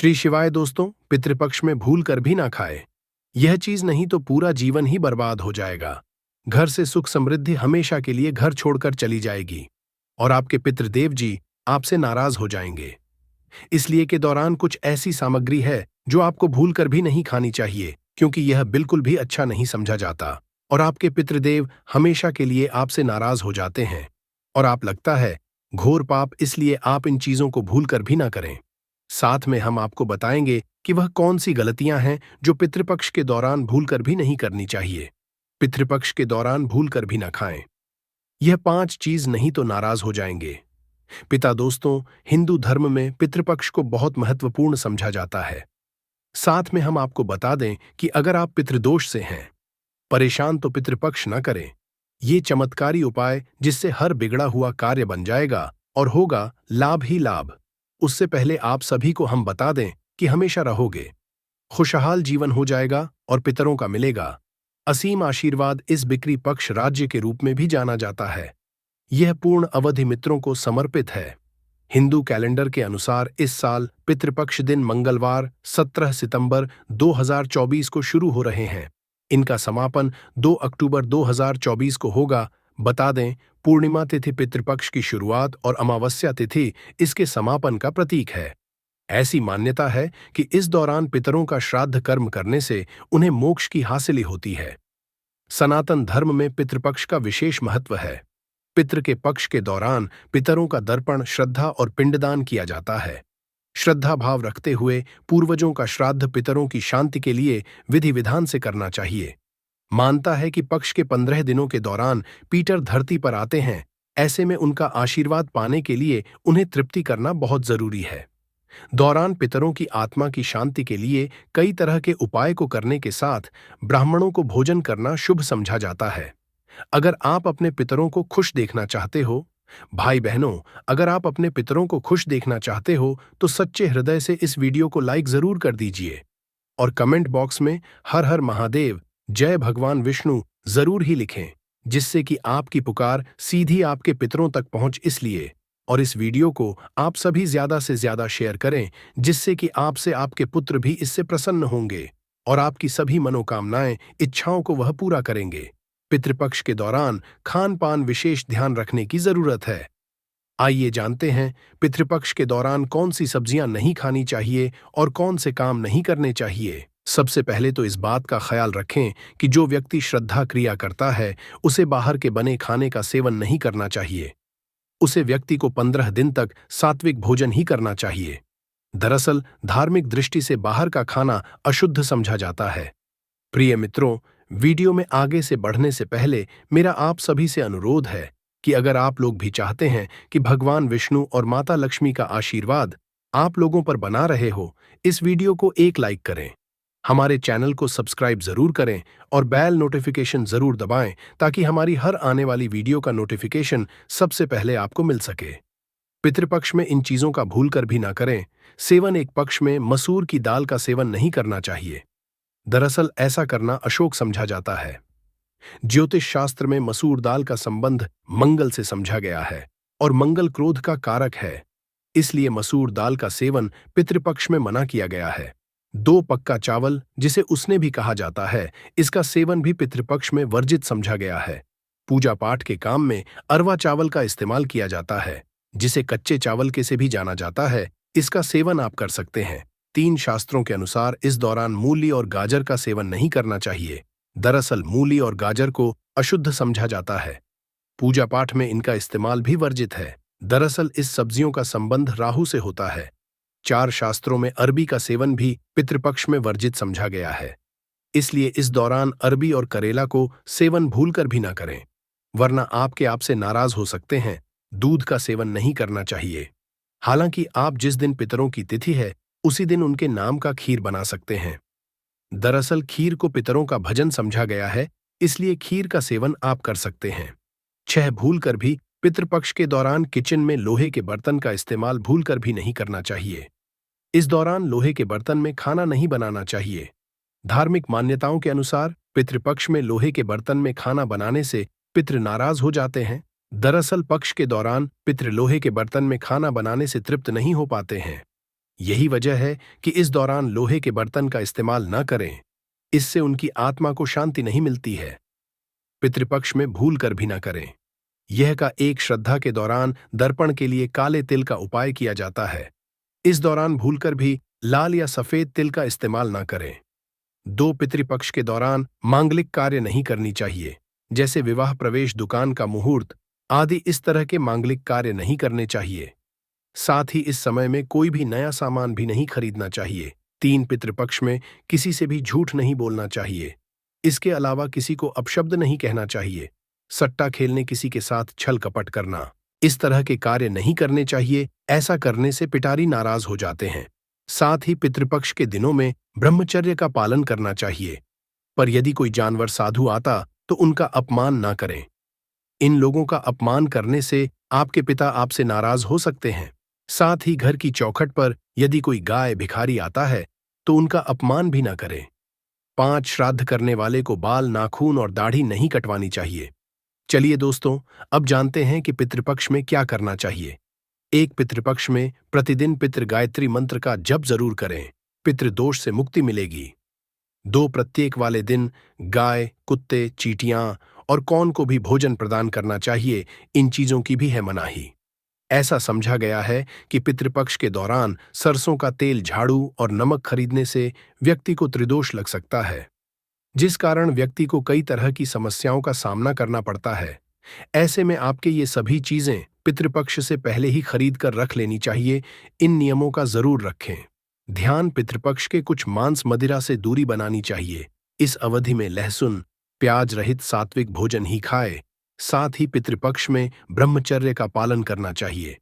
श्री शिवाय दोस्तों, पितृपक्ष में भूल कर भी ना खाए। यह चीज नहीं तो पूरा जीवन ही बर्बाद हो जाएगा। घर से सुख समृद्धि हमेशा के लिए घर छोड़कर चली जाएगी और आपके पितृदेव जी आपसे नाराज हो जाएंगे। इसलिए के दौरान कुछ ऐसी सामग्री है जो आपको भूल कर भी नहीं खानी चाहिए, क्योंकि यह बिल्कुल भी अच्छा नहीं समझा जाता और आपके पितृदेव हमेशा के लिए आपसे नाराज हो जाते हैं और आप लगता है घोर पाप। इसलिए आप इन चीजों को भूल कर भी ना करें। साथ में हम आपको बताएंगे कि वह कौन सी गलतियां हैं जो पितृपक्ष के दौरान भूल कर भी नहीं करनी चाहिए। पितृपक्ष के दौरान भूल कर भी ना खाएं। यह 5 चीज नहीं तो नाराज हो जाएंगे। पिता दोस्तों, हिंदू धर्म में पितृपक्ष को बहुत महत्वपूर्ण समझा जाता है। साथ में हम आपको बता दें कि अगर आप पितृदोष से हैं परेशान तो पितृपक्ष न करें। ये चमत्कारी उपाय जिससे हर बिगड़ा हुआ कार्य बन जाएगा और होगा लाभ ही लाभ। उससे पहले आप सभी को हम बता दें कि हमेशा रहोगे, खुशहाल जीवन हो जाएगा और पितरों का मिलेगा असीम आशीर्वाद। इस बिक्री पक्ष राज्य के रूप में भी जाना जाता है। यह पूर्ण अवधि मित्रों को समर्पित है। हिंदू कैलेंडर के अनुसार इस साल पितृपक्ष दिन मंगलवार 17 सितंबर 2024 को शुरू हो रहे हैं। इनका समापन 2 अक्टूबर 2024 को होगा। बता दें, पूर्णिमा तिथि पितृपक्ष की शुरुआत और अमावस्या तिथि इसके समापन का प्रतीक है। ऐसी मान्यता है कि इस दौरान पितरों का श्राद्ध कर्म करने से उन्हें मोक्ष की हासिली होती है। सनातन धर्म में पितृपक्ष का विशेष महत्व है। पितृ के पक्ष के दौरान पितरों का दर्पण, श्रद्धा और पिंडदान किया जाता है। श्रद्धा भाव रखते हुए पूर्वजों का श्राद्ध पितरों की शांति के लिए विधि विधान से करना चाहिए। मानता है कि पक्ष के 15 दिनों के दौरान पीटर धरती पर आते हैं। ऐसे में उनका आशीर्वाद पाने के लिए उन्हें तृप्ति करना बहुत जरूरी है। दौरान पितरों की आत्मा की शांति के लिए कई तरह के उपाय को करने के साथ ब्राह्मणों को भोजन करना शुभ समझा जाता है। अगर आप अपने पितरों को खुश देखना चाहते हो, भाई बहनों, अगर आप अपने पितरों को खुश देखना चाहते हो तो सच्चे हृदय से इस वीडियो को लाइक जरूर कर दीजिए और कमेंट बॉक्स में हर हर महादेव, जय भगवान विष्णु जरूर ही लिखें, जिससे कि आपकी पुकार सीधी आपके पितरों तक पहुंच। इसलिए और इस वीडियो को आप सभी ज्यादा से ज्यादा शेयर करें, जिससे कि आपसे आपके पुत्र भी इससे प्रसन्न होंगे और आपकी सभी मनोकामनाएं, इच्छाओं को वह पूरा करेंगे। पितृपक्ष के दौरान खान पान विशेष ध्यान रखने की जरूरत है। आइए जानते हैं पितृपक्ष के दौरान कौन सी सब्जियां नहीं खानी चाहिए और कौन से काम नहीं करने चाहिए। सबसे पहले तो इस बात का ख्याल रखें कि जो व्यक्ति श्रद्धा क्रिया करता है उसे बाहर के बने खाने का सेवन नहीं करना चाहिए। उसे व्यक्ति को 15 दिन तक सात्विक भोजन ही करना चाहिए। दरअसल धार्मिक दृष्टि से बाहर का खाना अशुद्ध समझा जाता है। प्रिय मित्रों, वीडियो में आगे से बढ़ने से पहले मेरा आप सभी से अनुरोध है कि अगर आप लोग भी चाहते हैं कि भगवान विष्णु और माता लक्ष्मी का आशीर्वाद आप लोगों पर बना रहे हो, इस वीडियो को एक लाइक करें, हमारे चैनल को सब्सक्राइब जरूर करें और बेल नोटिफिकेशन जरूर दबाएं ताकि हमारी हर आने वाली वीडियो का नोटिफिकेशन सबसे पहले आपको मिल सके। पितृपक्ष में इन चीजों का भूल कर भी ना करें। सेवन, एक पक्ष में मसूर की दाल का सेवन नहीं करना चाहिए। दरअसल ऐसा करना अशुभ समझा जाता है। ज्योतिष शास्त्र में मसूर दाल का संबंध मंगल से समझा गया है और मंगल क्रोध का कारक है। इसलिए मसूर दाल का सेवन पितृपक्ष में मना किया गया है। 2 पक्का चावल, जिसे उसने भी कहा जाता है, इसका सेवन भी पितृपक्ष में वर्जित समझा गया है। पूजा पाठ के काम में अरवा चावल का इस्तेमाल किया जाता है, जिसे कच्चे चावल के से भी जाना जाता है। इसका सेवन आप कर सकते हैं। 3 शास्त्रों के अनुसार इस दौरान मूली और गाजर का सेवन नहीं करना चाहिए। दरअसल मूली और गाजर को अशुद्ध समझा जाता है। पूजा पाठ में इनका इस्तेमाल भी वर्जित है। दरअसल इस सब्जियों का संबंध राहु से होता है। 4 शास्त्रों में अरबी का सेवन भी पितृपक्ष में वर्जित समझा गया है। इसलिए इस दौरान अरबी और करेला को सेवन भूलकर भी ना करें, वरना आपसे नाराज हो सकते हैं। दूध का सेवन नहीं करना चाहिए। हालांकि आप जिस दिन पितरों की तिथि है उसी दिन उनके नाम का खीर बना सकते हैं। दरअसल खीर को पितरों का भजन समझा गया है, इसलिए खीर का सेवन आप कर सकते हैं। 6 भूलकर भी पितृपक्ष के दौरान किचन में लोहे के बर्तन का इस्तेमाल भूलकर भी नहीं करना चाहिए। इस दौरान लोहे के बर्तन में खाना नहीं बनाना चाहिए। धार्मिक मान्यताओं के अनुसार पितृपक्ष में लोहे के बर्तन में खाना बनाने से पितृ नाराज हो जाते हैं। दरअसल पक्ष के दौरान पितृ लोहे के बर्तन में खाना बनाने से तृप्त नहीं हो पाते हैं। यही वजह है कि इस दौरान लोहे के बर्तन का इस्तेमाल न करें, इससे उनकी आत्मा को शांति नहीं मिलती है। पितृपक्ष में भूल कर भी न करें। यह का एक श्रद्धा के दौरान दर्पण के लिए काले तिल का उपाय किया जाता है। इस दौरान भूलकर भी लाल या सफेद तिल का इस्तेमाल न करें। दो पितृपक्ष के दौरान मांगलिक कार्य नहीं करनी चाहिए, जैसे विवाह प्रवेश, दुकान का मुहूर्त आदि। इस तरह के मांगलिक कार्य नहीं करने चाहिए। साथ ही इस समय में कोई भी नया सामान भी नहीं खरीदना चाहिए। तीन पितृपक्ष में किसी से भी झूठ नहीं बोलना चाहिए। इसके अलावा किसी को अपशब्द नहीं कहना चाहिए। सट्टा खेलने, किसी के साथ छल कपट करना, इस तरह के कार्य नहीं करने चाहिए। ऐसा करने से पिटारी नाराज हो जाते हैं। साथ ही पितृपक्ष के दिनों में ब्रह्मचर्य का पालन करना चाहिए। पर यदि कोई जानवर, साधु आता तो उनका अपमान ना करें। इन लोगों का अपमान करने से आपके पिता आपसे नाराज हो सकते हैं। साथ ही घर की चौखट पर यदि कोई गाय, भिखारी आता है तो उनका अपमान भी ना करें। 5 श्राद्ध करने वाले को बाल, नाखून और दाढ़ी नहीं कटवानी चाहिए। चलिए दोस्तों, अब जानते हैं कि पितृपक्ष में क्या करना चाहिए। एक पितृपक्ष में प्रतिदिन पितृ गायत्री मंत्र का जप जरूर करें, पितृदोष से मुक्ति मिलेगी। 2 प्रत्येक वाले दिन गाय, कुत्ते, चींटियां और कौन को भी भोजन प्रदान करना चाहिए। इन चीजों की भी है मनाही। ऐसा समझा गया है कि पितृपक्ष के दौरान सरसों का तेल, झाड़ू और नमक खरीदने से व्यक्ति को त्रिदोष लग सकता है, जिस कारण व्यक्ति को कई तरह की समस्याओं का सामना करना पड़ता है। ऐसे में आपके ये सभी चीजें पितृपक्ष से पहले ही खरीद कर रख लेनी चाहिए। इन नियमों का जरूर रखें। ध्यान, पितृपक्ष के कुछ मांस, मदिरा से दूरी बनानी चाहिए। इस अवधि में लहसुन, प्याज रहित सात्विक भोजन ही खाए। साथ ही पितृपक्ष में ब्रह्मचर्य का पालन करना चाहिए।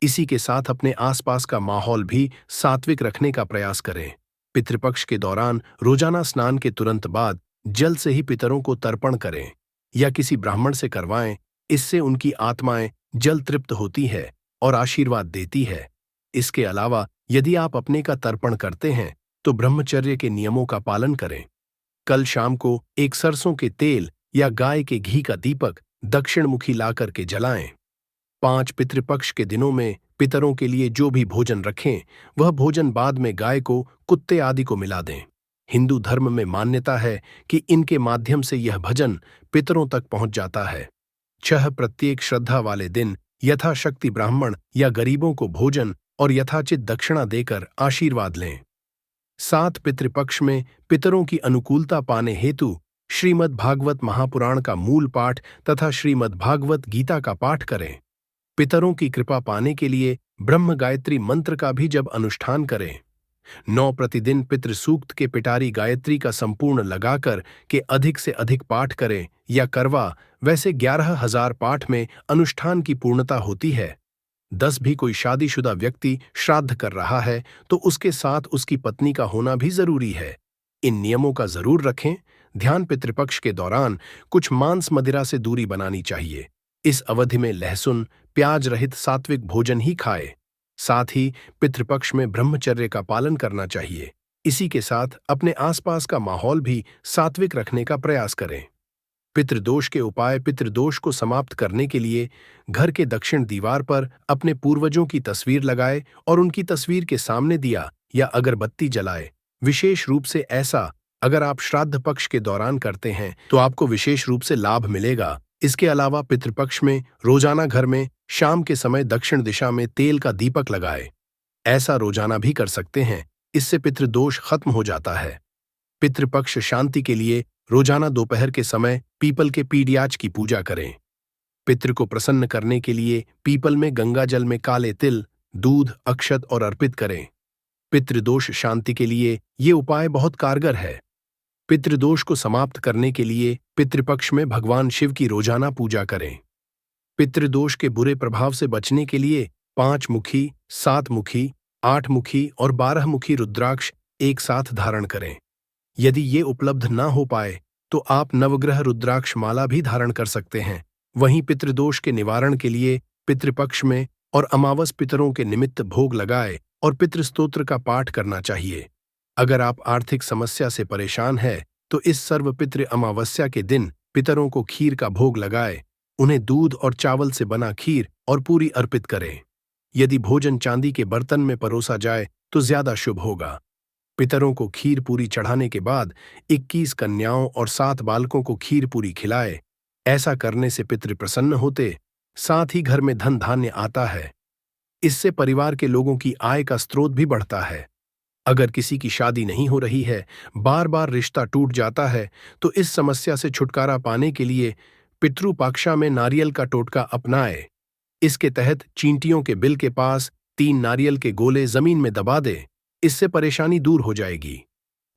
इसी के साथ अपने आसपास का माहौल भी सात्विक रखने का प्रयास करें। पितृपक्ष के दौरान रोजाना स्नान के तुरंत बाद जल से ही पितरों को तर्पण करें या किसी ब्राह्मण से करवाएं। इससे उनकी आत्माएं जल तृप्त होती है और आशीर्वाद देती है। इसके अलावा यदि आप अपने का तर्पण करते हैं तो ब्रह्मचर्य के नियमों का पालन करें। कल शाम को एक सरसों के तेल या गाय के घी का दीपक दक्षिणमुखी ला करके जलाएं। 5 पितृपक्ष के दिनों में पितरों के लिए जो भी भोजन रखें, वह भोजन बाद में गाय को, कुत्ते आदि को मिला दें। हिंदू धर्म में मान्यता है कि इनके माध्यम से यह भजन पितरों तक पहुंच जाता है। 6 प्रत्येक श्रद्धा वाले दिन यथाशक्ति ब्राह्मण या गरीबों को भोजन और यथाचित दक्षिणा देकर आशीर्वाद लें। 7 पितृपक्ष में पितरों की अनुकूलता पाने हेतु श्रीमद् भागवत महापुराण का मूल पाठ तथा श्रीमद् भागवत गीता का पाठ करें। पितरों की कृपा पाने के लिए ब्रह्म गायत्री मंत्र का भी जब अनुष्ठान करें। 9 प्रतिदिन पितृ सूक्त के पिटारी गायत्री का संपूर्ण लगाकर के अधिक से अधिक पाठ करें या करवा। वैसे 11,000 पाठ में अनुष्ठान की पूर्णता होती है। 10 भी कोई शादीशुदा व्यक्ति श्राद्ध कर रहा है तो उसके साथ उसकी पत्नी का होना भी जरूरी है। इन नियमों का जरूर रखें। ध्यान, पितृपक्ष के दौरान कुछ मांस, मदिरा से दूरी बनानी चाहिए। इस अवधि में लहसुन, प्याज रहित सात्विक भोजन ही खाए। साथ ही पितृपक्ष में ब्रह्मचर्य का पालन करना चाहिए। इसी के साथ अपने आसपास का माहौल भी सात्विक रखने का प्रयास करें। पितृदोष के उपाय। पितृदोष को समाप्त करने के लिए घर के दक्षिण दीवार पर अपने पूर्वजों की तस्वीर लगाए और उनकी तस्वीर के सामने दिया या अगरबत्ती जलाए। विशेष रूप से ऐसा अगर आप श्राद्ध पक्ष के दौरान करते हैं तो आपको विशेष रूप से लाभ मिलेगा। इसके अलावा पितृपक्ष में रोजाना घर में शाम के समय दक्षिण दिशा में तेल का दीपक लगाए। ऐसा रोजाना भी कर सकते हैं, इससे पितृदोष खत्म हो जाता है। पितृपक्ष शांति के लिए रोजाना दोपहर के समय पीपल के पीडियाच की पूजा करें। पितृ को प्रसन्न करने के लिए पीपल में गंगा जल में काले तिल, दूध, अक्षत और अर्पित करें। पितृदोष शांति के लिए ये उपाय बहुत कारगर है। पितृदोष को समाप्त करने के लिए पितृपक्ष में भगवान शिव की रोजाना पूजा करें। पितृदोष के बुरे प्रभाव से बचने के लिए 5 मुखी, 7 मुखी, 8 मुखी और 12 मुखी रुद्राक्ष एक साथ धारण करें। यदि ये उपलब्ध ना हो पाए तो आप नवग्रह रुद्राक्ष माला भी धारण कर सकते हैं। वहीं पितृदोष के निवारण के लिए पितृपक्ष में और अमावस पितरों के निमित्त भोग लगाए और पितृस्तोत्र का पाठ करना चाहिए। अगर आप आर्थिक समस्या से परेशान हैं तो इस सर्व पितृ अमावस्या के दिन पितरों को खीर का भोग लगाए। उन्हें दूध और चावल से बना खीर और पूरी अर्पित करें। यदि भोजन चांदी के बर्तन में परोसा जाए तो ज्यादा शुभ होगा। पितरों को खीर पूरी चढ़ाने के बाद 21 कन्याओं और 7 बालकों को खीर पूरी खिलाए। ऐसा करने से पितृ प्रसन्न होते, साथ ही घर में धन धान्य आता है। इससे परिवार के लोगों की आय का स्रोत भी बढ़ता है। अगर किसी की शादी नहीं हो रही है, बार बार रिश्ता टूट जाता है, तो इस समस्या से छुटकारा पाने के लिए पितृपक्षा में नारियल का टोटका अपनाए। इसके तहत चींटियों के बिल के पास 3 नारियल के गोले जमीन में दबा दे। इससे परेशानी दूर हो जाएगी।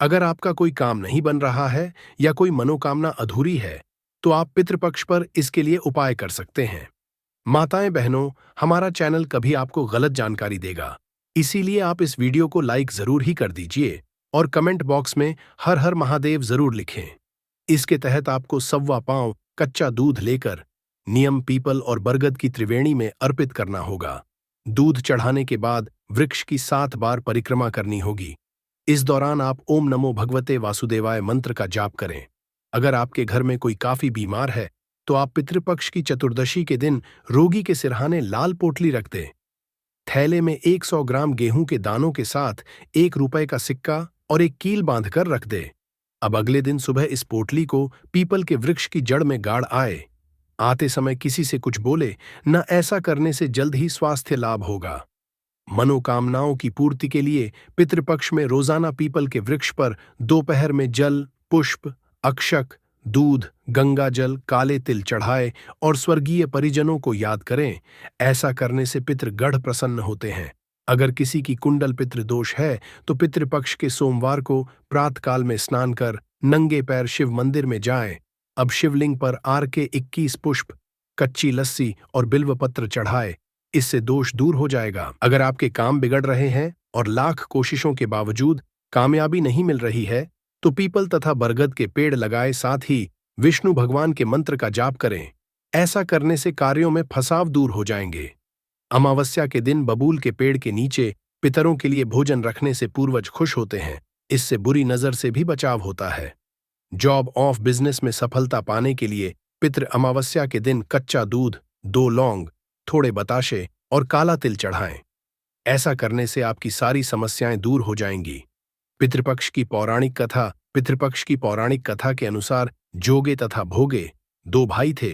अगर आपका कोई काम नहीं बन रहा है या कोई मनोकामना अधूरी है, तो आप पितृपक्ष पर इसके लिए उपाय कर सकते हैं। माताएं बहनों, हमारा चैनल कभी आपको गलत जानकारी देगा, इसीलिए आप इस वीडियो को लाइक जरूर ही कर दीजिए और कमेंट बॉक्स में हर हर महादेव जरूर लिखें। इसके तहत आपको 1.25 पाँव कच्चा दूध लेकर नियम पीपल और बरगद की त्रिवेणी में अर्पित करना होगा। दूध चढ़ाने के बाद वृक्ष की 7 बार परिक्रमा करनी होगी। इस दौरान आप ओम नमो भगवते वासुदेवाय मंत्र का जाप करें। अगर आपके घर में कोई काफी बीमार है, तो आप पितृपक्ष की चतुर्दशी के दिन रोगी के सिरहाने लाल पोटली रख दें। थैले में 100 ग्राम गेहूं के दानों के साथ 1 रुपए का सिक्का और एक कील बांधकर रख दे। अब अगले दिन सुबह इस पोटली को पीपल के वृक्ष की जड़ में गाड़ आए। आते समय किसी से कुछ बोले न, ऐसा करने से जल्द ही स्वास्थ्य लाभ होगा। मनोकामनाओं की पूर्ति के लिए पितृपक्ष में रोजाना पीपल के वृक्ष पर दोपहर में जल, पुष्प, अक्षक, दूध, गंगा जल, काले तिल चढ़ाए और स्वर्गीय परिजनों को याद करें। ऐसा करने से पितृ गढ़ प्रसन्न होते हैं। अगर किसी की कुंडल पितृदोष है, तो पितृपक्ष के सोमवार को प्रातःकाल में स्नान कर नंगे पैर शिव मंदिर में जाएं। अब शिवलिंग पर आर के 21 पुष्प, कच्ची लस्सी और बिल्वपत्र चढ़ाए। इससे दोष दूर हो जाएगा। अगर आपके काम बिगड़ रहे हैं और लाख कोशिशों के बावजूद कामयाबी नहीं मिल रही है, तो पीपल तथा बरगद के पेड़ लगाए, साथ ही विष्णु भगवान के मंत्र का जाप करें। ऐसा करने से कार्यों में फंसाव दूर हो जाएंगे। अमावस्या के दिन बबूल के पेड़ के नीचे पितरों के लिए भोजन रखने से पूर्वज खुश होते हैं। इससे बुरी नजर से भी बचाव होता है। जॉब ऑफ बिजनेस में सफलता पाने के लिए पितृ अमावस्या के दिन कच्चा दूध, 2 लौंग, थोड़े बताशे और काला तिल चढ़ाएं। ऐसा करने से आपकी सारी समस्याएं दूर हो जाएंगी। पितृपक्ष की पौराणिक कथा के अनुसार जोगे तथा भोगे 2 भाई थे।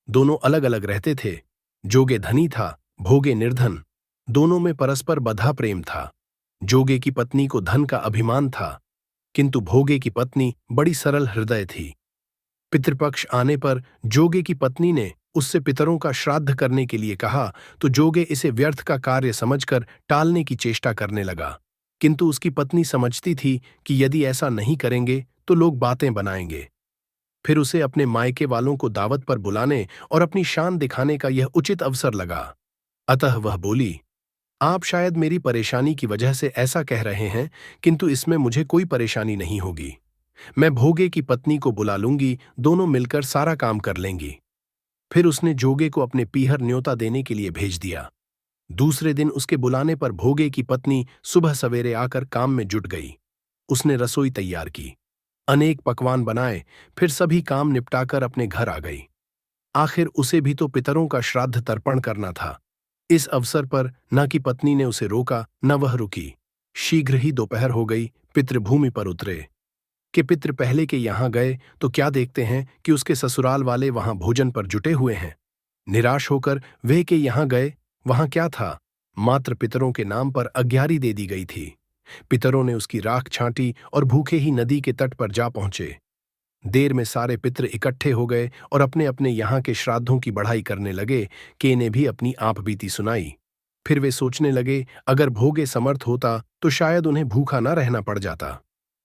दोनों अलग अलग रहते थे। जोगे धनी था, भोगे निर्धन। दोनों में परस्पर बधा प्रेम था। जोगे की पत्नी को धन का अभिमान था, किंतु भोगे की पत्नी बड़ी सरल हृदय थी। पितृपक्ष आने पर जोगे की पत्नी ने उससे पितरों का श्राद्ध करने के लिए कहा, तो जोगे इसे व्यर्थ का कार्य समझकर टालने की चेष्टा करने लगा। किंतु उसकी पत्नी समझती थी कि यदि ऐसा नहीं करेंगे तो लोग बातें बनाएंगे। फिर उसे अपने मायके वालों को दावत पर बुलाने और अपनी शान दिखाने का यह उचित अवसर लगा। अतः वह बोली, आप शायद मेरी परेशानी की वजह से ऐसा कह रहे हैं, किंतु इसमें मुझे कोई परेशानी नहीं होगी। मैं भोगे की पत्नी को बुला लूंगी, दोनों मिलकर सारा काम कर लेंगी। फिर उसने जोगे को अपने पीहर न्योता देने के लिए भेज दिया। दूसरे दिन उसके बुलाने पर भोगे की पत्नी सुबह सवेरे आकर काम में जुट गई। उसने रसोई तैयार की, अनेक पकवान बनाए, फिर सभी काम निपटाकर अपने घर आ गई। आखिर उसे भी तो पितरों का श्राद्ध तर्पण करना था। इस अवसर पर न कि पत्नी ने उसे रोका, न वह रुकी। शीघ्र ही दोपहर हो गई। पितृभूमि पर उतरे कि पितृ पहले के यहां गए तो क्या देखते हैं कि उसके ससुराल वाले वहां भोजन पर जुटे हुए हैं। निराश होकर वे के यहां गए। वहां क्या था, मात्र पितरों के नाम पर अग्यारी दे दी गई थी। पितरों ने उसकी राख छांटी और भूखे ही नदी के तट पर जा पहुंचे। देर में सारे पितृ इकट्ठे हो गए और अपने अपने यहाँ के श्राद्धों की बढ़ाई करने लगे। के ने भी अपनी आप बीती सुनाई। फिर वे सोचने लगे, अगर भोगे समर्थ होता तो शायद उन्हें भूखा न रहना पड़ जाता।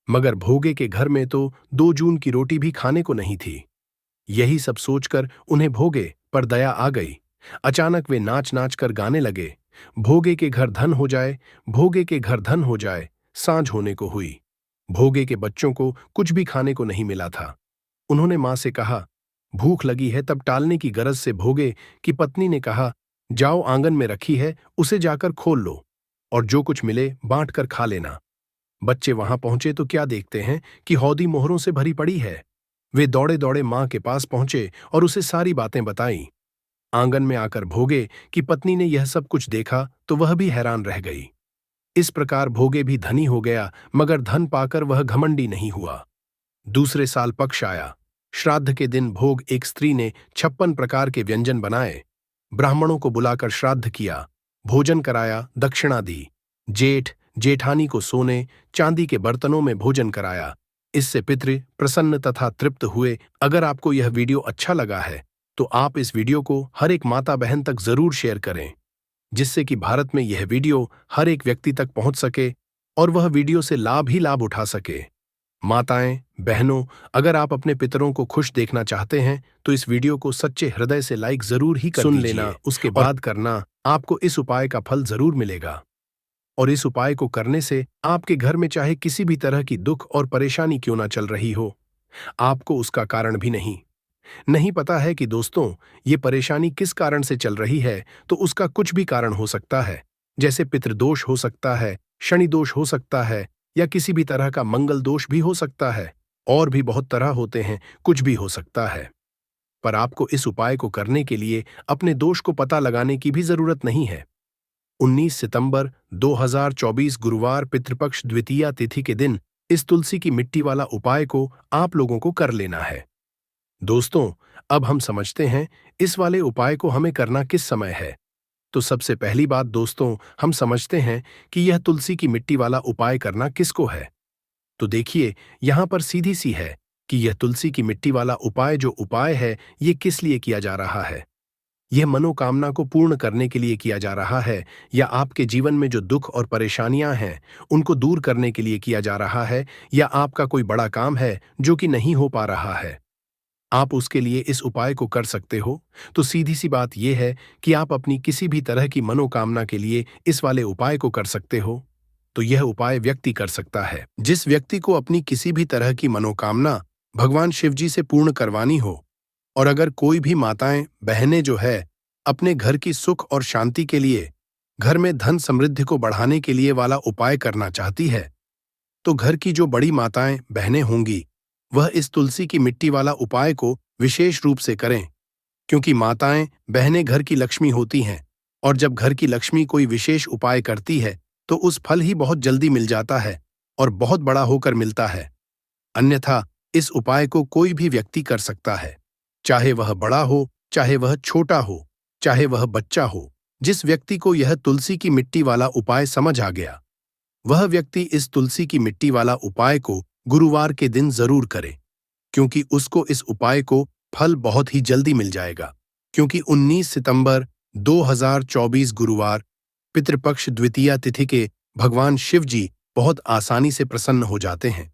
मगर भोगे के घर में तो 2 जून की रोटी भी खाने को नहीं थी। यही सब सोचकर उन्हें भोगे पर दया आ गई। अचानक वे नाच नाच कर गाने लगे, भोगे के घर धन हो जाए, भोगे के घर धन हो जाए। सांझ होने को हुई। भोगे के बच्चों को कुछ भी खाने को नहीं मिला था। उन्होंने मां से कहा, भूख लगी है। तब टालने की गरज से भोगे की पत्नी ने कहा, जाओ आंगन में रखी है, उसे जाकर खोल लो और जो कुछ मिले बांट कर खा लेना। बच्चे वहां पहुंचे तो क्या देखते हैं कि हौदी मोहरों से भरी पड़ी है। वे दौड़े दौड़े मां के पास पहुंचे और उसे सारी बातें बताईं। आंगन में आकर भोगे की पत्नी ने यह सब कुछ देखा तो वह भी हैरान रह गई। इस प्रकार भोगे भी धनी हो गया, मगर धन पाकर वह घमंडी नहीं हुआ। दूसरे साल पक्ष आया। श्राद्ध के दिन भोग एक स्त्री ने 56 प्रकार के व्यंजन बनाए, ब्राह्मणों को बुलाकर श्राद्ध किया, भोजन कराया, दक्षिणा दी। जेठ जेठानी को सोने चांदी के बर्तनों में भोजन कराया। इससे पितृ प्रसन्न तथा तृप्त हुए। अगर आपको यह वीडियो अच्छा लगा है तो आप इस वीडियो को हर एक माता बहन तक जरूर शेयर करें, जिससे कि भारत में यह वीडियो हर एक व्यक्ति तक पहुंच सके और वह वीडियो से लाभ ही लाभ उठा सके। माताएं, बहनों, अगर आप अपने पितरों को खुश देखना चाहते हैं तो इस वीडियो को सच्चे हृदय से लाइक जरूर ही कर दीजिए। लेना, उसके बाद करना, आपको इस उपाय का फल जरूर मिलेगा। और इस उपाय को करने से आपके घर में चाहे किसी भी तरह की दुख और परेशानी क्यों ना चल रही हो, आपको उसका कारण भी नहीं पता है कि दोस्तों ये परेशानी किस कारण से चल रही है, तो उसका कुछ भी कारण हो सकता है। जैसे पितृदोष हो सकता है, शनि दोष हो सकता है, या किसी भी तरह का मंगल दोष भी हो सकता है। और भी बहुत तरह होते हैं, कुछ भी हो सकता है। पर आपको इस उपाय को करने के लिए अपने दोष को पता लगाने की भी जरूरत नहीं है। 19 सितंबर 2024 गुरुवार पितृपक्ष द्वितीया तिथि के दिन इस तुलसी की मिट्टी वाला उपाय को आप लोगों को कर लेना है। दोस्तों, अब हम समझते हैं इस वाले उपाय को हमें करना किस समय है। तो सबसे पहली बात दोस्तों, हम समझते हैं कि यह तुलसी की मिट्टी वाला उपाय करना किसको है। तो देखिए, यहां पर सीधी सी है कि यह तुलसी की मिट्टी वाला उपाय जो उपाय है, ये किस लिए किया जा रहा है। यह मनोकामना को पूर्ण करने के लिए किया जा रहा है, या आपके जीवन में जो दुख और परेशानियां हैं उनको दूर करने के लिए किया जा रहा है, या आपका कोई बड़ा काम है जो कि नहीं हो पा रहा है, आप उसके लिए इस उपाय को कर सकते हो। तो सीधी सी बात यह है कि आप अपनी किसी भी तरह की मनोकामना के लिए इस वाले उपाय को कर सकते हो। तो यह उपाय व्यक्ति कर सकता है जिस व्यक्ति को अपनी किसी भी तरह की मनोकामना भगवान शिव जी से पूर्ण करवानी हो। और अगर कोई भी माताएं, बहनें जो है अपने घर की सुख और शांति के लिए, घर में धन समृद्धि को बढ़ाने के लिए वाला उपाय करना चाहती है, तो घर की जो बड़ी माताएं, बहनें होंगी, वह इस तुलसी की मिट्टी वाला उपाय को विशेष रूप से करें। क्योंकि माताएं, बहनें घर की लक्ष्मी होती हैं, और जब घर की लक्ष्मी कोई विशेष उपाय करती है तो उस फल ही बहुत जल्दी मिल जाता है और बहुत बड़ा होकर मिलता है। अन्यथा इस उपाय को कोई भी व्यक्ति कर सकता है, चाहे वह बड़ा हो, चाहे वह छोटा हो, चाहे वह बच्चा हो। जिस व्यक्ति को यह तुलसी की मिट्टी वाला उपाय समझ आ गया, वह व्यक्ति इस तुलसी की मिट्टी वाला उपाय को गुरुवार के दिन जरूर करे, क्योंकि उसको इस उपाय को फल बहुत ही जल्दी मिल जाएगा। क्योंकि 19 सितंबर 2024 गुरुवार पितृपक्ष द्वितीया तिथि के भगवान शिव जी बहुत आसानी से प्रसन्न हो जाते हैं।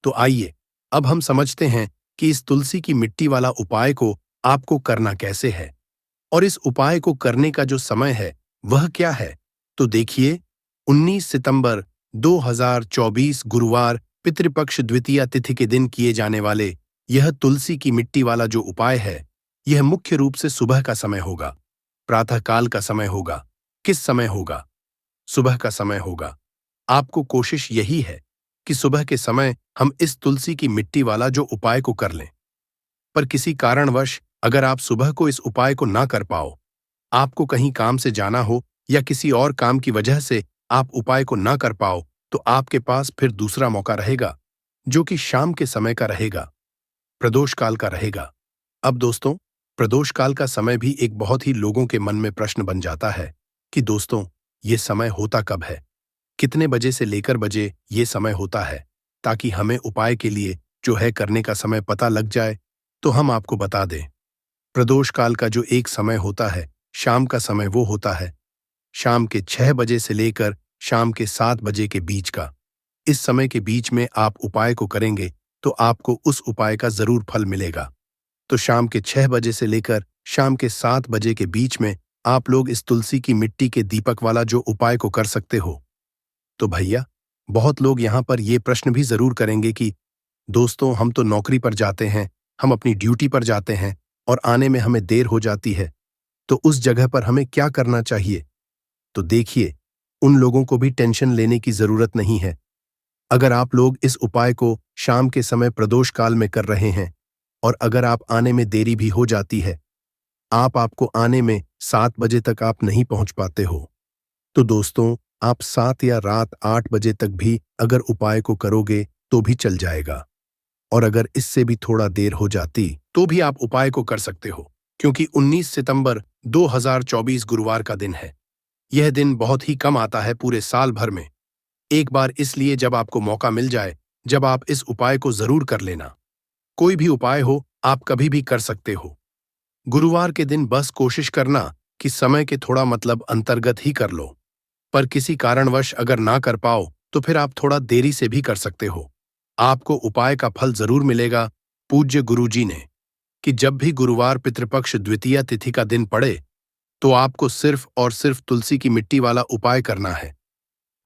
तो आइए अब हम समझते हैं कि इस तुलसी की मिट्टी वाला उपाय को आपको करना कैसे है, और इस उपाय को करने का जो समय है वह क्या है। तो देखिए, 19 सितंबर 2024 गुरुवार पितृपक्ष द्वितीया तिथि के दिन किए जाने वाले यह तुलसी की मिट्टी वाला जो उपाय है, यह मुख्य रूप से सुबह का समय होगा, प्रातःकाल का समय होगा। किस समय होगा? सुबह का समय होगा। आपको कोशिश यही है कि सुबह के समय हम इस तुलसी की मिट्टी वाला जो उपाय को कर लें। पर किसी कारणवश अगर आप सुबह को इस उपाय को ना कर पाओ, आपको कहीं काम से जाना हो या किसी और काम की वजह से आप उपाय को ना कर पाओ, तो आपके पास फिर दूसरा मौका रहेगा, जो कि शाम के समय का रहेगा, प्रदोष काल का रहेगा। अब दोस्तों, प्रदोष काल का समय भी एक बहुत ही लोगों के मन में प्रश्न बन जाता है कि दोस्तों ये समय होता कब है, कितने बजे से लेकर बजे ये समय होता है, ताकि हमें उपाय के लिए जो है करने का समय पता लग जाए। तो हम आपको बता दें, प्रदोष काल का जो एक समय होता है, शाम का समय, वो होता है शाम के 6 बजे से लेकर शाम के 7 बजे के बीच का। इस समय के बीच में आप उपाय को करेंगे तो आपको उस उपाय का जरूर फल मिलेगा। तो शाम के 6 बजे से लेकर शाम के 7 बजे के बीच में आप लोग इस तुलसी की मिट्टी के दीपक वाला जो उपाय को कर सकते हो। तो भैया, बहुत लोग यहां पर ये प्रश्न भी जरूर करेंगे कि दोस्तों हम तो नौकरी पर जाते हैं, हम अपनी ड्यूटी पर जाते हैं और आने में हमें देर हो जाती है, तो उस जगह पर हमें क्या करना चाहिए। तो देखिए, उन लोगों को भी टेंशन लेने की जरूरत नहीं है। अगर आप लोग इस उपाय को शाम के समय प्रदोष काल में कर रहे हैं और अगर आप आने में देरी भी हो जाती है, आपको आने में 7 बजे तक आप नहीं पहुंच पाते हो, तो दोस्तों आप 7 या रात 8 बजे तक भी अगर उपाय को करोगे तो भी चल जाएगा। और अगर इससे भी थोड़ा देर हो जाती तो भी आप उपाय को कर सकते हो, क्योंकि 19 सितंबर 2024 गुरुवार का दिन है। यह दिन बहुत ही कम आता है पूरे साल भर में। एक बार इसलिए जब आपको मौका मिल जाए, जब आप इस उपाय को जरूर कर लेना। कोई भी उपाय हो, आप कभी भी कर सकते हो। गुरुवार के दिन बस कोशिश करना कि समय के थोड़ा मतलब अंतर्गत ही कर लो। पर किसी कारणवश अगर ना कर पाओ तो फिर आप थोड़ा देरी से भी कर सकते हो। आपको उपाय का फल जरूर मिलेगा। पूज्य गुरुजी ने कि जब भी गुरुवार पितृपक्ष द्वितीया तिथि का दिन पड़े तो आपको सिर्फ और सिर्फ तुलसी की मिट्टी वाला उपाय करना है।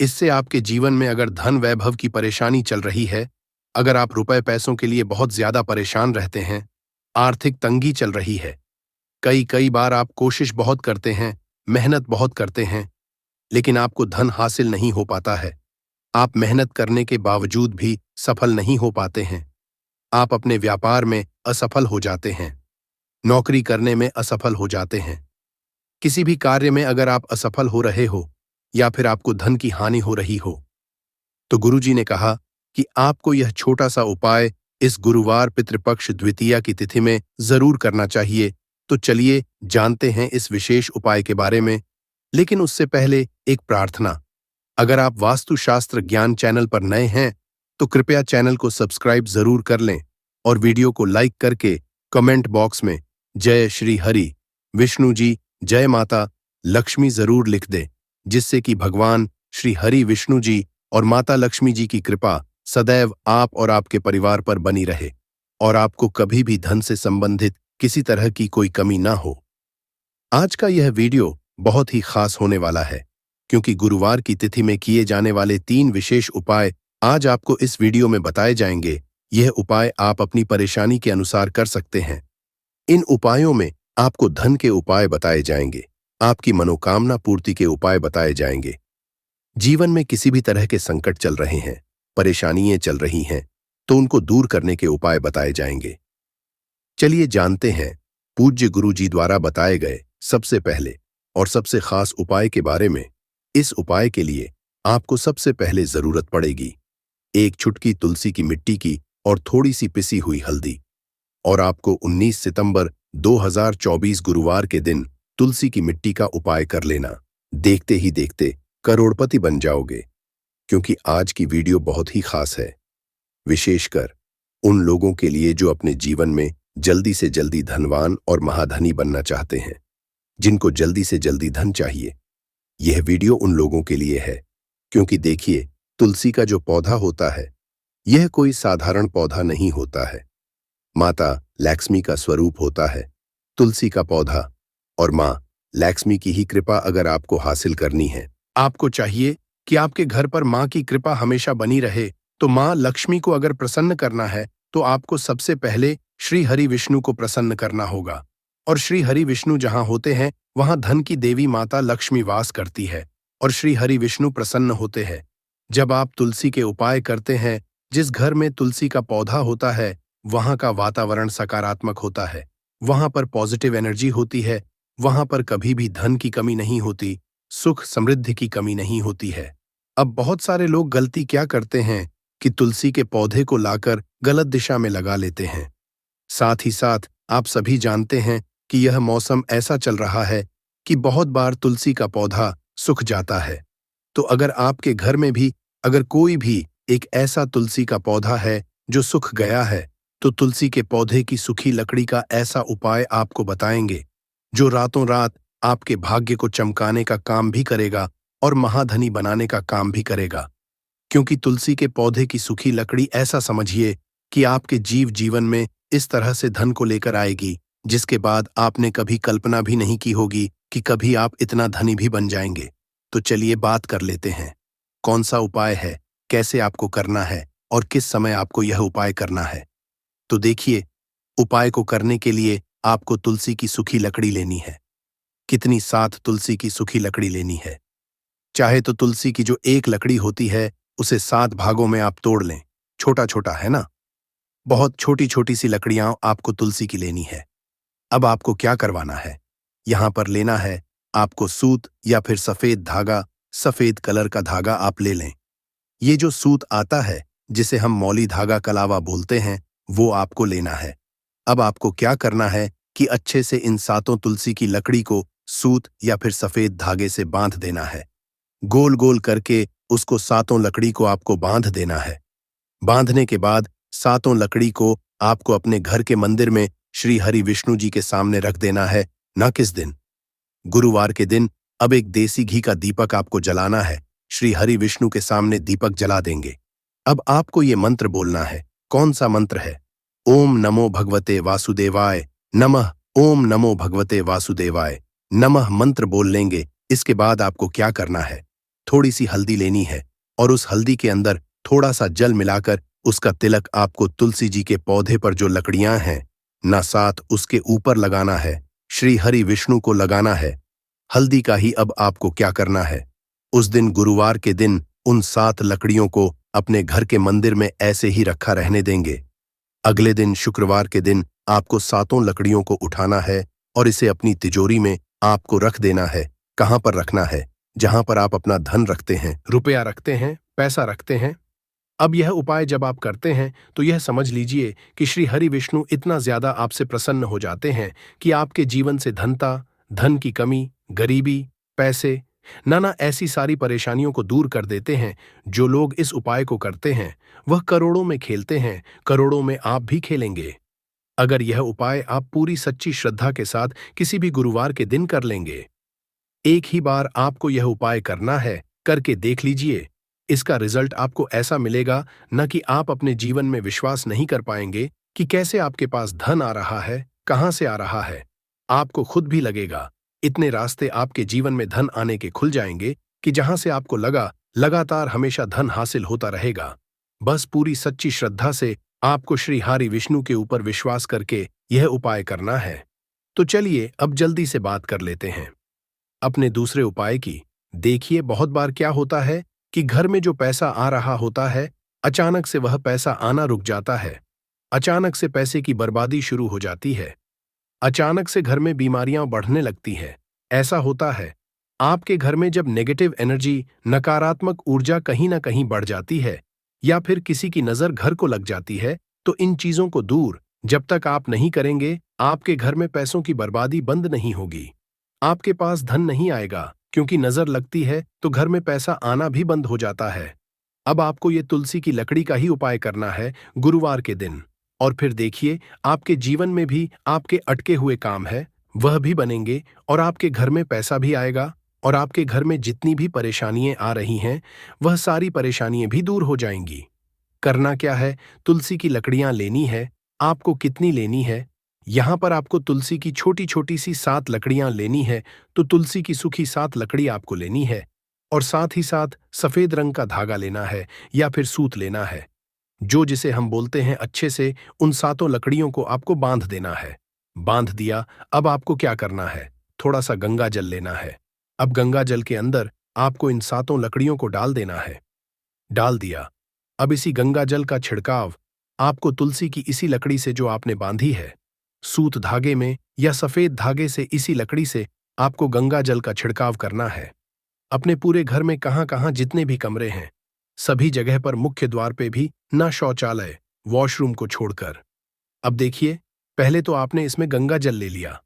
इससे आपके जीवन में अगर धन वैभव की परेशानी चल रही है, अगर आप रुपए पैसों के लिए बहुत ज्यादा परेशान रहते हैं, आर्थिक तंगी चल रही है, कई कई बार आप कोशिश बहुत करते हैं, मेहनत बहुत करते हैं, लेकिन आपको धन हासिल नहीं हो पाता है। आप मेहनत करने के बावजूद भी सफल नहीं हो पाते हैं। आप अपने व्यापार में असफल हो जाते हैं, नौकरी करने में असफल हो जाते हैं। किसी भी कार्य में अगर आप असफल हो रहे हो या फिर आपको धन की हानि हो रही हो, तो गुरुजी ने कहा कि आपको यह छोटा सा उपाय इस गुरुवार पितृपक्ष द्वितीया की तिथि में जरूर करना चाहिए। तो चलिए जानते हैं इस विशेष उपाय के बारे में। लेकिन उससे पहले एक प्रार्थना। अगर आप वास्तुशास्त्र ज्ञान चैनल पर नए हैं तो कृपया चैनल को सब्सक्राइब जरूर कर लें और वीडियो को लाइक करके कमेंट बॉक्स में जय श्री हरि विष्णु जी, जय माता लक्ष्मी जरूर लिख दें, जिससे कि भगवान श्री हरि विष्णु जी और माता लक्ष्मी जी की कृपा सदैव आप और आपके परिवार पर बनी रहे और आपको कभी भी धन से संबंधित किसी तरह की कोई कमी ना हो। आज का यह वीडियो बहुत ही खास होने वाला है, क्योंकि गुरुवार की तिथि में किए जाने वाले 3 विशेष उपाय आज आपको इस वीडियो में बताए जाएंगे। यह उपाय आप अपनी परेशानी के अनुसार कर सकते हैं। इन उपायों में आपको धन के उपाय बताए जाएंगे, आपकी मनोकामना पूर्ति के उपाय बताए जाएंगे। जीवन में किसी भी तरह के संकट चल रहे हैं, परेशानियां चल रही हैं, तो उनको दूर करने के उपाय बताए जाएंगे। चलिए जानते हैं पूज्य गुरु जी द्वारा बताए गए सबसे पहले और सबसे खास उपाय के बारे में। इस उपाय के लिए आपको सबसे पहले जरूरत पड़ेगी 1 चुटकी तुलसी की मिट्टी की और थोड़ी सी पिसी हुई हल्दी। और आपको 19 सितंबर 2024 गुरुवार के दिन तुलसी की मिट्टी का उपाय कर लेना। देखते ही देखते करोड़पति बन जाओगे, क्योंकि आज की वीडियो बहुत ही खास है, विशेषकर उन लोगों के लिए जो अपने जीवन में जल्दी से जल्दी धनवान और महाधनी बनना चाहते हैं, जिनको जल्दी से जल्दी धन चाहिए। यह वीडियो उन लोगों के लिए है, क्योंकि देखिए, तुलसी का जो पौधा होता है, यह कोई साधारण पौधा नहीं होता है। माता लक्ष्मी का स्वरूप होता है तुलसी का पौधा, और मां लक्ष्मी की ही कृपा अगर आपको हासिल करनी है, आपको चाहिए कि आपके घर पर मां की कृपा हमेशा बनी रहे। तो मां लक्ष्मी को अगर प्रसन्न करना है तो आपको सबसे पहले श्री हरि विष्णु को प्रसन्न करना होगा। और श्री हरि विष्णु जहां होते हैं वहां धन की देवी माता लक्ष्मी वास करती है और श्री हरि विष्णु प्रसन्न होते हैं। जब आप तुलसी के उपाय करते हैं, जिस घर में तुलसी का पौधा होता है वहां का वातावरण सकारात्मक होता है, वहां पर पॉजिटिव एनर्जी होती है, वहां पर कभी भी धन की कमी नहीं होती, सुख समृद्धि की कमी नहीं होती है। अब बहुत सारे लोग गलती क्या करते हैं कि तुलसी के पौधे को लाकर गलत दिशा में लगा लेते हैं। साथ ही साथ आप सभी जानते हैं कि यह मौसम ऐसा चल रहा है कि बहुत बार तुलसी का पौधा सूख जाता है। तो अगर आपके घर में भी अगर कोई भी एक ऐसा तुलसी का पौधा है जो सूख गया है, तो तुलसी के पौधे की सूखी लकड़ी का ऐसा उपाय आपको बताएंगे, जो रातों रात आपके भाग्य को चमकाने का काम भी करेगा और महाधनी बनाने का काम भी करेगा। क्योंकि तुलसी के पौधे की सूखी लकड़ी ऐसा समझिए कि आपके जीवन में इस तरह से धन को लेकर आएगी, जिसके बाद आपने कभी कल्पना भी नहीं की होगी कि कभी आप इतना धनी भी बन जाएंगे। तो चलिए बात कर लेते हैं, कौन सा उपाय है, कैसे आपको करना है और किस समय आपको यह उपाय करना है। तो देखिए, उपाय को करने के लिए आपको तुलसी की सूखी लकड़ी लेनी है। कितनी? 7 तुलसी की सूखी लकड़ी लेनी है। चाहे तो तुलसी की जो एक लकड़ी होती है उसे 7 भागों में आप तोड़ लें, छोटा छोटा है ना, बहुत छोटी छोटी सी लकड़ियां आपको तुलसी की लेनी है। अब आपको क्या करवाना है, यहां पर लेना है आपको सूत या फिर सफेद धागा सफेद कलर का धागा आप ले लें। ये जो सूत आता है, जिसे हम मौली धागा कलावा बोलते हैं, वो आपको लेना है। अब आपको क्या करना है कि अच्छे से इन सातों तुलसी की लकड़ी को सूत या फिर सफेद धागे से बांध देना है। गोल गोल करके उसको सातों लकड़ी को आपको बांध देना है। बांधने के बाद सातों लकड़ी को आपको अपने घर के मंदिर में श्री हरि विष्णु जी के सामने रख देना है। न किस दिन? गुरुवार के दिन। अब एक देसी घी का दीपक आपको जलाना है। श्री हरि विष्णु के सामने दीपक जला देंगे। अब आपको ये मंत्र बोलना है। कौन सा मंत्र है? ओम नमो भगवते वासुदेवाय नमः। ओम नमो भगवते वासुदेवाय नमः मंत्र बोल लेंगे। इसके बाद आपको क्या करना है? थोड़ी सी हल्दी लेनी है और उस हल्दी के अंदर थोड़ा सा जल मिलाकर उसका तिलक आपको तुलसी जी के पौधे पर जो लकड़ियां हैं ना साथ उसके ऊपर लगाना है। श्री हरि विष्णु को लगाना है। हल्दी का ही अब आपको क्या करना है? उस दिन गुरुवार के दिन उन 7 लकड़ियों को अपने घर के मंदिर में ऐसे ही रखा रहने देंगे। अगले दिन शुक्रवार के दिन आपको 7 लकड़ियों को उठाना है और इसे अपनी तिजोरी में आपको रख देना है। कहाँ पर रखना है? जहां पर आप अपना धन रखते हैं, रुपया रखते हैं, पैसा रखते हैं। अब यह उपाय जब आप करते हैं तो यह समझ लीजिए कि श्री हरि विष्णु इतना ज्यादा आपसे प्रसन्न हो जाते हैं कि आपके जीवन से धन की कमी, गरीबी, पैसे, नाना ऐसी सारी परेशानियों को दूर कर देते हैं। जो लोग इस उपाय को करते हैं वह करोड़ों में खेलते हैं, करोड़ों में आप भी खेलेंगे। अगर यह उपाय आप पूरी सच्ची श्रद्धा के साथ किसी भी गुरुवार के दिन कर लेंगे। एक ही बार आपको यह उपाय करना है, करके देख लीजिए। इसका रिजल्ट आपको ऐसा मिलेगा न कि आप अपने जीवन में विश्वास नहीं कर पाएंगे कि कैसे आपके पास धन आ रहा है, कहां से आ रहा है। आपको खुद भी लगेगा इतने रास्ते आपके जीवन में धन आने के खुल जाएंगे कि जहां से आपको लगा लगातार हमेशा धन हासिल होता रहेगा। बस पूरी सच्ची श्रद्धा से आपको श्री हरि विष्णु के ऊपर विश्वास करके यह उपाय करना है। तो चलिए अब जल्दी से बात कर लेते हैं अपने दूसरे उपाय की। देखिए, बहुत बार क्या होता है कि घर में जो पैसा आ रहा होता है, अचानक से वह पैसा आना रुक जाता है। अचानक से पैसे की बर्बादी शुरू हो जाती है। अचानक से घर में बीमारियां बढ़ने लगती हैं। ऐसा होता है आपके घर में जब नेगेटिव एनर्जी, नकारात्मक ऊर्जा कहीं ना कहीं बढ़ जाती है या फिर किसी की नजर घर को लग जाती है, तो इन चीजों को दूर जब तक आप नहीं करेंगे, आपके घर में पैसों की बर्बादी बंद नहीं होगी। आपके पास धन नहीं आएगा, क्योंकि नजर लगती है तो घर में पैसा आना भी बंद हो जाता है। अब आपको ये तुलसी की लकड़ी का ही उपाय करना है गुरुवार के दिन, और फिर देखिए आपके जीवन में भी आपके अटके हुए काम है वह भी बनेंगे और आपके घर में पैसा भी आएगा और आपके घर में जितनी भी परेशानियां आ रही हैं वह सारी परेशानियां भी दूर हो जाएंगी। करना क्या है? तुलसी की लकड़ियां लेनी है। आपको कितनी लेनी है? यहां पर आपको तुलसी की छोटी छोटी सी 7 लकड़ियां लेनी है। तो तुलसी की सूखी 7 लकड़ी आपको लेनी है और साथ ही साथ सफेद रंग का धागा लेना है या फिर सूत लेना है, जो जिसे हम बोलते हैं। अच्छे से उन 7 लकड़ियों को आपको बांध देना है। बांध दिया। अब आपको क्या करना है? थोड़ा सा गंगा जल लेना है। अब गंगा जल के अंदर आपको इन 7 लकड़ियों को डाल देना है। डाल दिया। अब इसी गंगा जल का छिड़काव आपको तुलसी की इसी लकड़ी से जो आपने बांधी है, सूत धागे में या सफेद धागे से, इसी लकड़ी से आपको गंगा जल का छिड़काव करना है। अपने पूरे घर में कहां कहां जितने भी कमरे हैं, सभी जगह पर, मुख्य द्वार पे भी, ना शौचालय, वॉशरूम को छोड़कर। अब देखिए, पहले तो आपने इसमें गंगा जल ले लिया।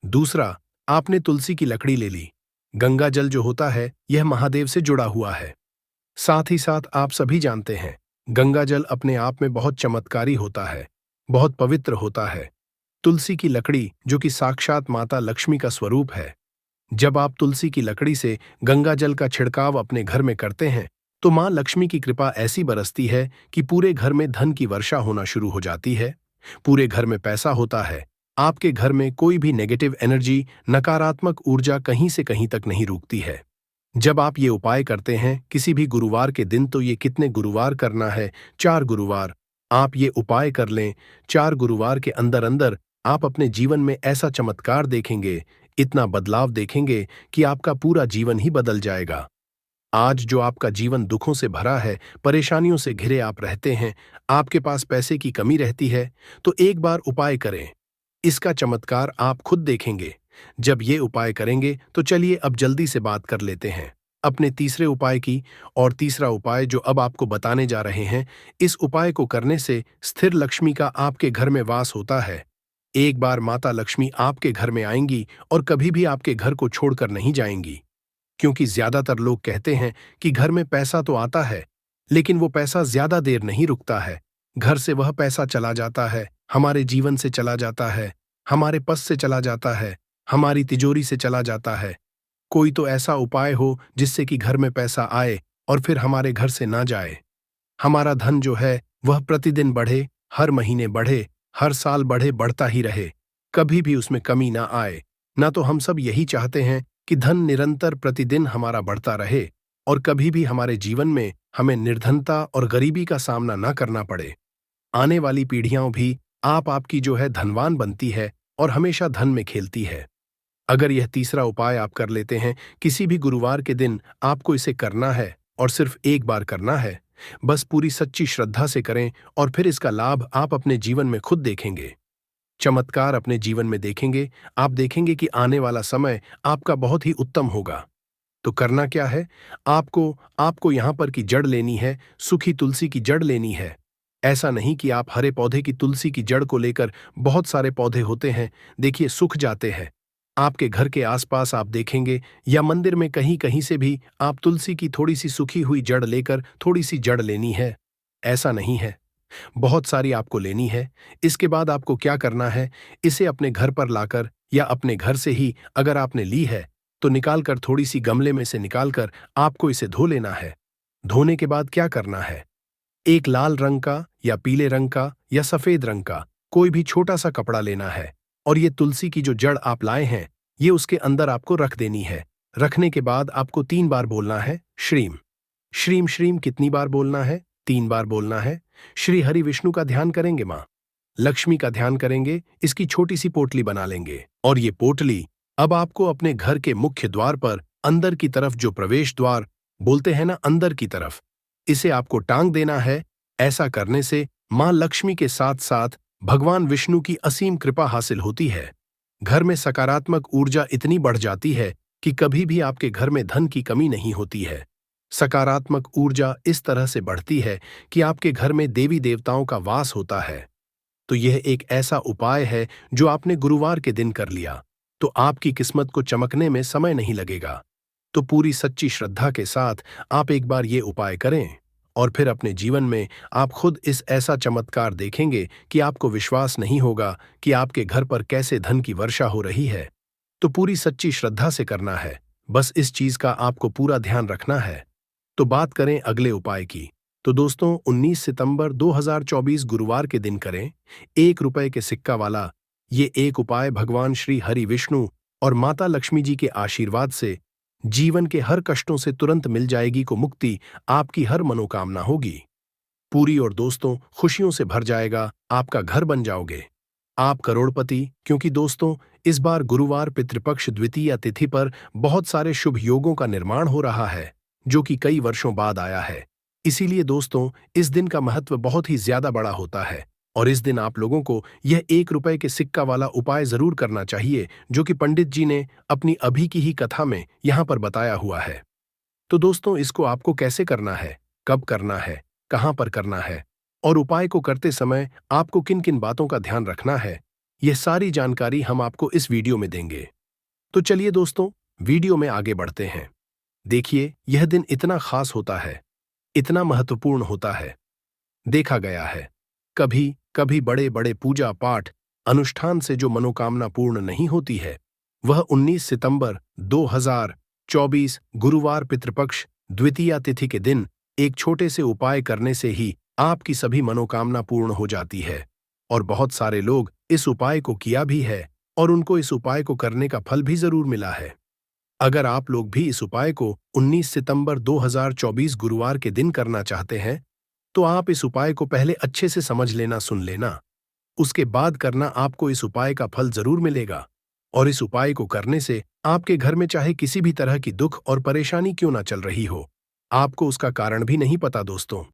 दूसरा, आपने तुलसी की लकड़ी ले ली। गंगा जल जो होता है यह महादेव से जुड़ा हुआ है। साथ ही साथ आप सभी जानते हैं गंगा जल अपने आप में बहुत चमत्कारी होता है, बहुत पवित्र होता है। तुलसी की लकड़ी जो कि साक्षात माता लक्ष्मी का स्वरूप है, जब आप तुलसी की लकड़ी से गंगा जल का छिड़काव अपने घर में करते हैं तो मां लक्ष्मी की कृपा ऐसी बरसती है कि पूरे घर में धन की वर्षा होना शुरू हो जाती है। पूरे घर में पैसा होता है। आपके घर में कोई भी नेगेटिव एनर्जी, नकारात्मक ऊर्जा कहीं से कहीं तक नहीं रुकती है। जब आप ये उपाय करते हैं किसी भी गुरुवार के दिन, तो ये कितने गुरुवार करना है? 4 गुरुवार आप ये उपाय कर लें। 4 गुरुवार के अंदर अंदर आप अपने जीवन में ऐसा चमत्कार देखेंगे, इतना बदलाव देखेंगे कि आपका पूरा जीवन ही बदल जाएगा। आज जो आपका जीवन दुखों से भरा है, परेशानियों से घिरे आप रहते हैं, आपके पास पैसे की कमी रहती है, तो एक बार उपाय करें। इसका चमत्कार आप खुद देखेंगे। जब ये उपाय करेंगे तो चलिए अब जल्दी से बात कर लेते हैं अपने तीसरे उपाय की। और तीसरा उपाय जो अब आपको बताने जा रहे हैं, इस उपाय को करने से स्थिर लक्ष्मी का आपके घर में वास होता है। एक बार माता लक्ष्मी आपके घर में आएंगी और कभी भी आपके घर को छोड़कर नहीं जाएंगी। क्योंकि ज्यादातर लोग कहते हैं कि घर में पैसा तो आता है, लेकिन वो पैसा ज्यादा देर नहीं रुकता है। घर से वह पैसा चला जाता है, हमारे जीवन से चला जाता है, हमारे पस से चला जाता है, हमारी तिजोरी से चला जाता है। कोई तो ऐसा उपाय हो जिससे कि घर में पैसा आए और फिर हमारे घर से ना जाए। हमारा धन जो है वह प्रतिदिन बढ़े, हर महीने बढ़े, हर साल बढ़े, बढ़ता ही रहे, कभी भी उसमें कमी ना आए। ना तो हम सब यही चाहते हैं कि धन निरंतर प्रतिदिन हमारा बढ़ता रहे और कभी भी हमारे जीवन में हमें निर्धनता और गरीबी का सामना ना करना पड़े। आने वाली पीढ़ियां भी आपकी जो है धनवान बनती है और हमेशा धन में खेलती है। अगर यह तीसरा उपाय आप कर लेते हैं, किसी भी गुरुवार के दिन आपको इसे करना है और सिर्फ एक बार करना है। बस पूरी सच्ची श्रद्धा से करें और फिर इसका लाभ आप अपने जीवन में खुद देखेंगे। चमत्कार अपने जीवन में देखेंगे। आप देखेंगे कि आने वाला समय आपका बहुत ही उत्तम होगा। तो करना क्या है? आपको आपको यहां पर की जड़ लेनी है, सूखी तुलसी की जड़ लेनी है। ऐसा नहीं कि आप हरे पौधे की तुलसी की जड़ को लेकर, बहुत सारे पौधे होते हैं, देखिए सूख जाते हैं। आपके घर के आसपास आप देखेंगे या मंदिर में कहीं कहीं से भी आप तुलसी की थोड़ी सी सूखी हुई जड़ लेकर थोड़ी सी जड़ लेनी है। ऐसा नहीं है, बहुत सारी आपको लेनी है। इसके बाद आपको क्या करना है, इसे अपने घर पर लाकर या अपने घर से ही अगर आपने ली है तो निकालकर, थोड़ी सी गमले में से निकालकर आपको इसे धो लेना है। धोने के बाद क्या करना है, एक लाल रंग का या पीले रंग का या सफेद रंग का कोई भी छोटा सा कपड़ा लेना है और ये तुलसी की जो जड़ आप लाए हैं ये उसके अंदर आपको रख देनी है। रखने के बाद आपको 3 बार बोलना है श्रीम। श्रीम श्रीम कितनी बार बोलना है? 3 बार बोलना है। श्री हरि विष्णु का ध्यान करेंगे, मां लक्ष्मी का ध्यान करेंगे, इसकी छोटी सी पोटली बना लेंगे और ये पोटली अब आपको अपने घर के मुख्य द्वार पर अंदर की तरफ, जो प्रवेश द्वार बोलते हैं ना, अंदर की तरफ, इसे आपको टांग देना है। ऐसा करने से मां लक्ष्मी के साथ साथ भगवान विष्णु की असीम कृपा हासिल होती है। घर में सकारात्मक ऊर्जा इतनी बढ़ जाती है कि कभी भी आपके घर में धन की कमी नहीं होती है। सकारात्मक ऊर्जा इस तरह से बढ़ती है कि आपके घर में देवी देवताओं का वास होता है। तो यह एक ऐसा उपाय है जो आपने गुरुवार के दिन कर लिया तो आपकी किस्मत को चमकने में समय नहीं लगेगा। तो पूरी सच्ची श्रद्धा के साथ आप एक बार ये उपाय करें और फिर अपने जीवन में आप खुद इस ऐसा चमत्कार देखेंगे कि आपको विश्वास नहीं होगा कि आपके घर पर कैसे धन की वर्षा हो रही है। तो पूरी सच्ची श्रद्धा से करना है, बस इस चीज का आपको पूरा ध्यान रखना है। तो बात करें अगले उपाय की, तो दोस्तों 19 सितंबर 2024 गुरुवार के दिन करें। 1 रुपए के सिक्का वाला ये एक उपाय भगवान श्री हरि विष्णु और माता लक्ष्मी जी के आशीर्वाद से जीवन के हर कष्टों से तुरंत मिल जाएगी को मुक्ति, आपकी हर मनोकामना होगी पूरी और दोस्तों खुशियों से भर जाएगा, आपका घर बन जाओगे, आप करोड़पति। क्योंकि दोस्तों इस बार गुरुवार पितृपक्ष द्वितीया तिथि पर बहुत सारे शुभ योगों का निर्माण हो रहा है जो कि कई वर्षों बाद आया है। इसीलिए दोस्तों इस दिन का महत्व बहुत ही ज्यादा बड़ा होता है और इस दिन आप लोगों को यह 1 रुपए के सिक्का वाला उपाय जरूर करना चाहिए जो कि पंडित जी ने अपनी अभी की ही कथा में यहां पर बताया हुआ है। तो दोस्तों इसको आपको कैसे करना है, कब करना है, कहां पर करना है और उपाय को करते समय आपको किन किन बातों का ध्यान रखना है, यह सारी जानकारी हम आपको इस वीडियो में देंगे। तो चलिए दोस्तों वीडियो में आगे बढ़ते हैं। देखिए यह दिन इतना खास होता है, इतना महत्वपूर्ण होता है। देखा गया है कभी कभी बड़े बड़े पूजा पाठ अनुष्ठान से जो मनोकामना पूर्ण नहीं होती है, वह 19 सितंबर 2024 गुरुवार पितृपक्ष द्वितीया तिथि के दिन एक छोटे से उपाय करने से ही आपकी सभी मनोकामना पूर्ण हो जाती है। और बहुत सारे लोग इस उपाय को किया भी है और उनको इस उपाय को करने का फल भी जरूर मिला है। अगर आप लोग भी इस उपाय को 19 सितंबर 2024 गुरुवार के दिन करना चाहते हैं तो आप इस उपाय को पहले अच्छे से समझ लेना, सुन लेना, उसके बाद करना, आपको इस उपाय का फल जरूर मिलेगा। और इस उपाय को करने से आपके घर में चाहे किसी भी तरह की दुख और परेशानी क्यों ना चल रही हो, आपको उसका कारण भी नहीं पता दोस्तों,